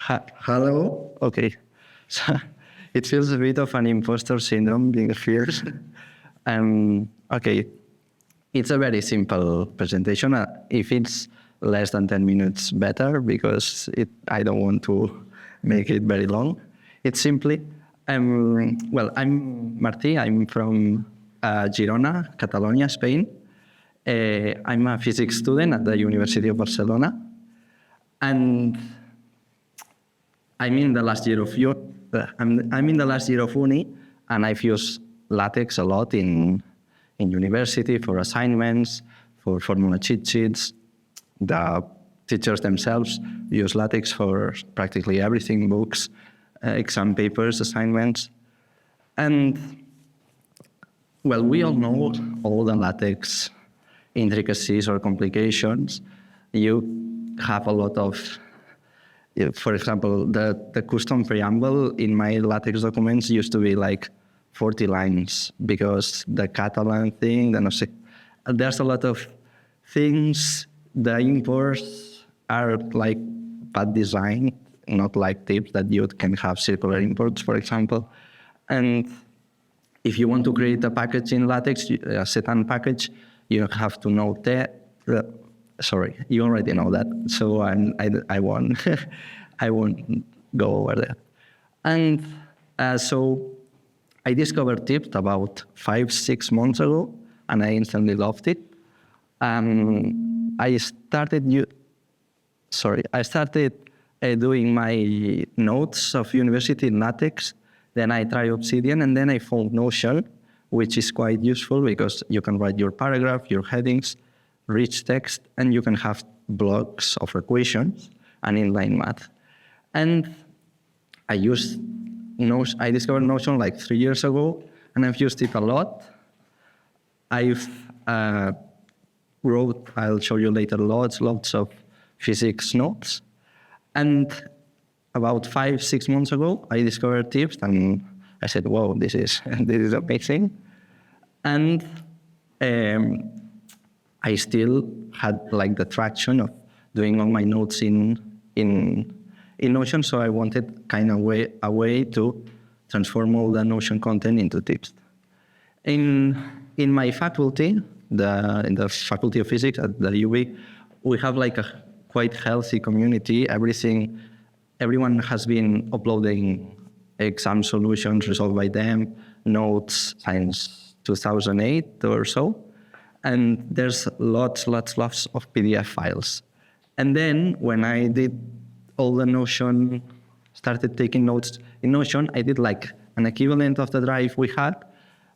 Hello? Okay. So it feels a bit of an imposter syndrome being here. Okay. It's a very simple presentation. If it's less than 10 minutes, better, because I don't want to make it very long. It's simply, I'm Martí. I'm from Girona, Catalonia, Spain. I'm a physics student at the University of Barcelona. And I'm in the last year of uni, and I've used LaTeX a lot in university for assignments, for formula cheat sheets. The teachers themselves use LaTeX for practically everything: books, exam papers, assignments. And well, we all know all the LaTeX intricacies or complications. You have a lot of, for example, the custom preamble in my LaTeX documents used to be like 40 lines because the Catalan thing, there's a lot of things. The imports are like bad design, not like tips that you can have circular imports, for example. And if you want to create a package in LaTeX, a Setan package, you have to know that. Sorry, you already know that, so I won't I won't go over that. And so I discovered Typst about 5-6 months ago, and I instantly loved it. I started doing my notes of university in LaTeX. Then I tried Obsidian, and then I found Notion, which is quite useful because you can write your paragraph, your headings, rich text, and you can have blocks of equations and inline math. And I discovered Notion like 3 years ago, and I've used it a lot. I've wrote, I'll show you later, lots of physics notes. And about 5-6 months ago, I discovered Typst, and I said, "Whoa, this is amazing." And I still had like the traction of doing all my notes in Notion, so I wanted kind of a way to transform all the Notion content into Typst. In my faculty, in the Faculty of Physics at the UB, we have like a quite healthy community. Everyone has been uploading exam solutions resolved by them, notes since 2008 or so. And there's lots of PDF files. And then when I did all the Notion, started taking notes in Notion, I did like an equivalent of the drive we had,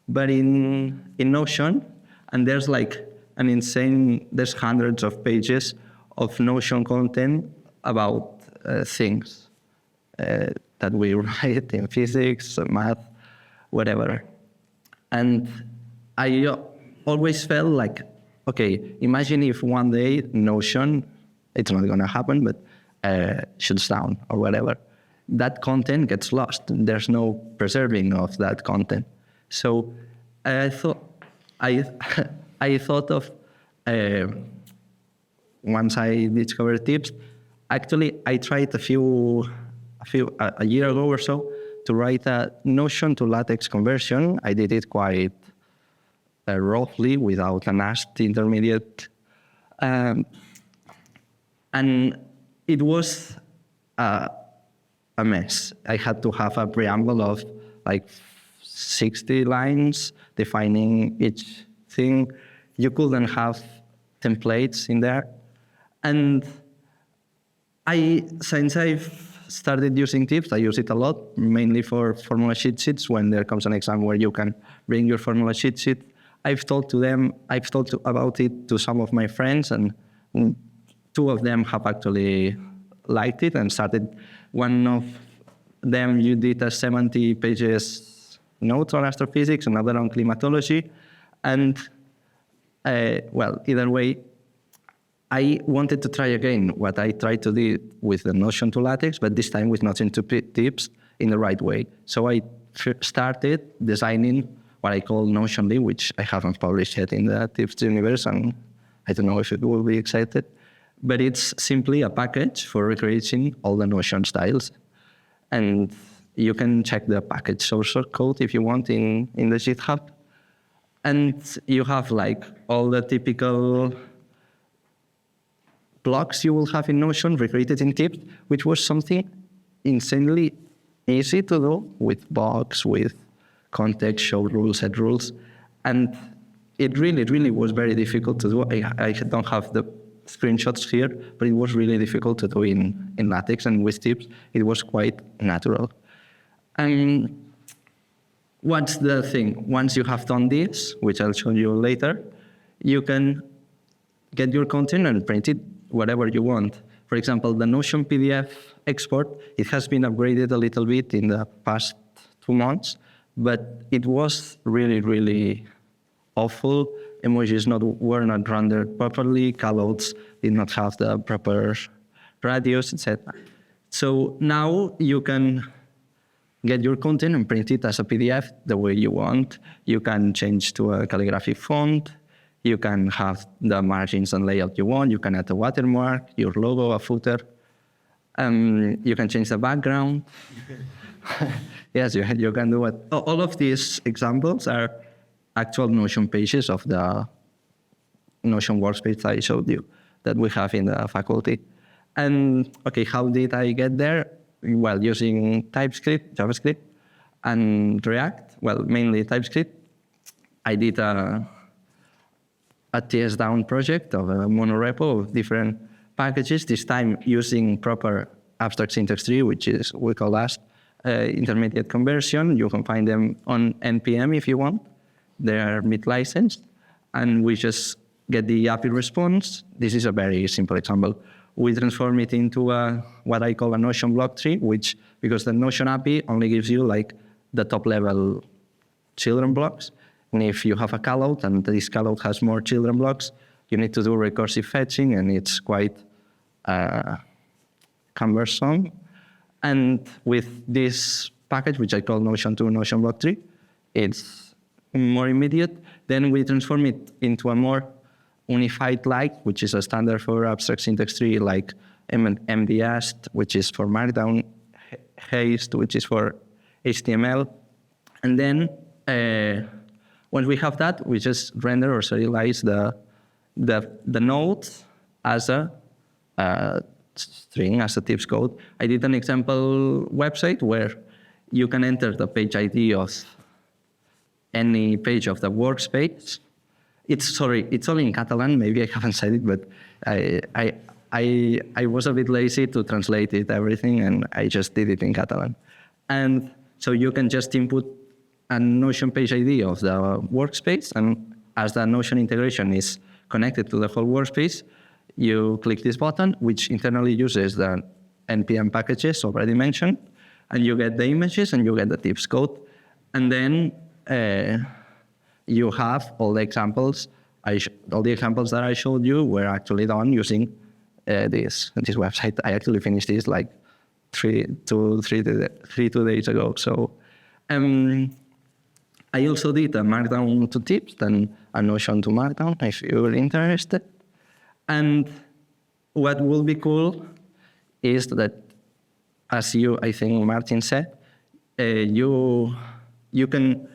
but in Notion. And there's like there's hundreds of pages of Notion content about things that we write in physics, math, whatever. And I always felt like, okay, imagine if one day Notion, it's not going to happen, but shuts down or whatever. That content gets lost. There's no preserving of that content. So I thought of, once I discovered Typst, actually I tried a year ago or so to write a Notion to LaTeX conversion. I did it quite roughly without an AST intermediate. And it was a mess. I had to have a preamble of like 60 lines defining each thing. You couldn't have templates in there. And since I've started using Typst, I use it a lot, mainly for formula cheat sheets. When there comes an exam where you can bring your formula cheat sheet, I've talked about it to some of my friends, and 2 of them have actually liked it and started. One of them, you did a 70 pages notes on astrophysics, another on climatology. And either way, I wanted to try again what I tried to do with the Notion to LaTeX, but this time with Notion to Typst in the right way. So I started designing what I call Notionly, which I haven't published yet in the Typst universe, and I don't know if it will be accepted. but it's simply a package for recreating all the Notion styles. And you can check the package source code if you want in the GitHub. And you have like all the typical blocks you will have in Notion recreated in Typst, which was something insanely easy to do with box, with context, show rules, set rules. And it really was very difficult to do. I don't have the screenshots here, but it was really difficult to do in LaTeX, and with Typst, it was quite natural. And what's the thing? Once you have done this, which I'll show you later, you can get your content and print it whatever you want. For example, the Notion PDF export, it has been upgraded a little bit in the past 2 months, but it was really awful. Emojis were not rendered properly, callouts did not have the proper radius, etc. So now you can get your content and print it as a PDF the way you want. You can change to a calligraphic font. You can have the margins and layout you want. You can add a watermark, your logo, a footer. You can change the background. Yes, you can do it. All of these examples are actual Notion pages of the Notion workspace I showed you that we have in the faculty. And okay, how did I get there? Well, using TypeScript, JavaScript, and React. Well, mainly TypeScript. I did a TS down project of a monorepo of different packages, this time using proper abstract syntax tree, which is we call as intermediate conversion. You can find them on NPM if you want. They are mid-licensed, and we just get the API response. This is a very simple example. We transform it into what I call a Notion block tree, which, because the Notion API only gives you like the top level children blocks. And if you have a callout and this callout has more children blocks, you need to do recursive fetching, and it's quite cumbersome. And with this package, which I call Notion to Notion block tree, it's more immediate. Then we transform it into a more unified like, which is a standard for abstract syntax tree, like MDS, which is for Markdown, Haste, which is for HTML. And then once we have that, we just render or serialize the nodes as a string, as a Typst code. I did an example website where you can enter the page ID of any page of the workspace. It's only in Catalan. Maybe I haven't said it, but I was a bit lazy to translate it, everything, and I just did it in Catalan. And so you can just input a Notion page ID of the workspace, and as the Notion integration is connected to the whole workspace, you click this button, which internally uses the NPM packages already mentioned, and you get the images and you get the Typst code. And then you have all the examples. All the examples that I showed you were actually done using this website. I actually finished this like 2 days ago. So I also did a Markdown to Typst and a Notion to Markdown, if you're interested. And what will be cool is that, as I think Martin said, you can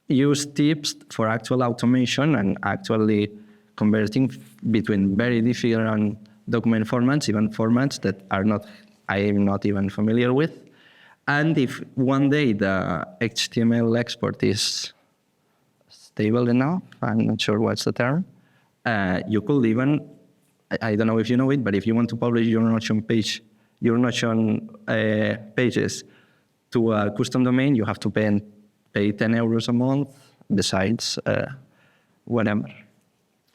use Typst for actual automation and actually converting between very different document formats, even formats that I am not even familiar with. And if one day the HTML export is stable enough, I'm not sure what's the term, you could even, I don't know if you know it, but if you want to publish your Notion pages to a custom domain, you have to pay 10 euros a month, besides whatever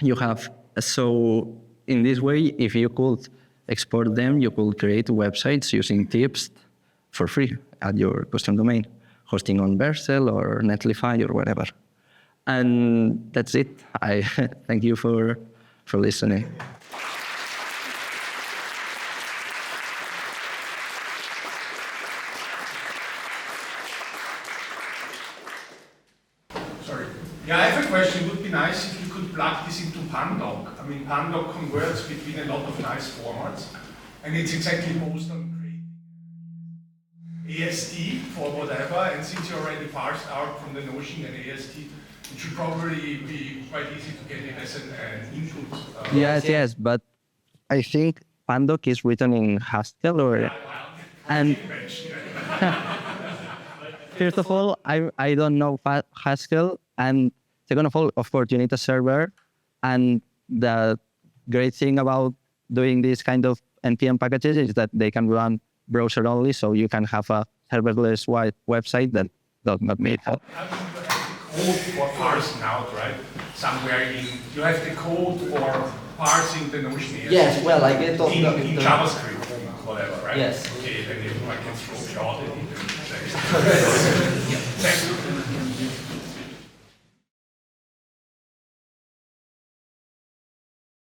you have. So in this way, if you could export them, you could create websites using Typst for free at your custom domain, hosting on Vercel or Netlify or whatever. And that's it. I thank you for listening. Sorry. Yeah, I have a question. It would be nice if you could plug this into Pandoc. I mean, Pandoc converts between a lot of nice formats, and it's exactly based on creating AST for whatever, and since you already parsed out from the Notion and AST, it should probably be quite easy to get it as an input. Yes, but I think Pandoc is written in Haskell or... And first of all, I don't know Haskell, and second of course, you need a server, and the great thing about doing this kind of NPM packages is that they can run browser only, so you can have a serverless website that does not need help. Code for parsing out, right? Somewhere you have the code for parsing the Notion AST. Yes, well, I get all in JavaScript, whatever, right? Yes. Okay, then I can throw shot at it. Thanks.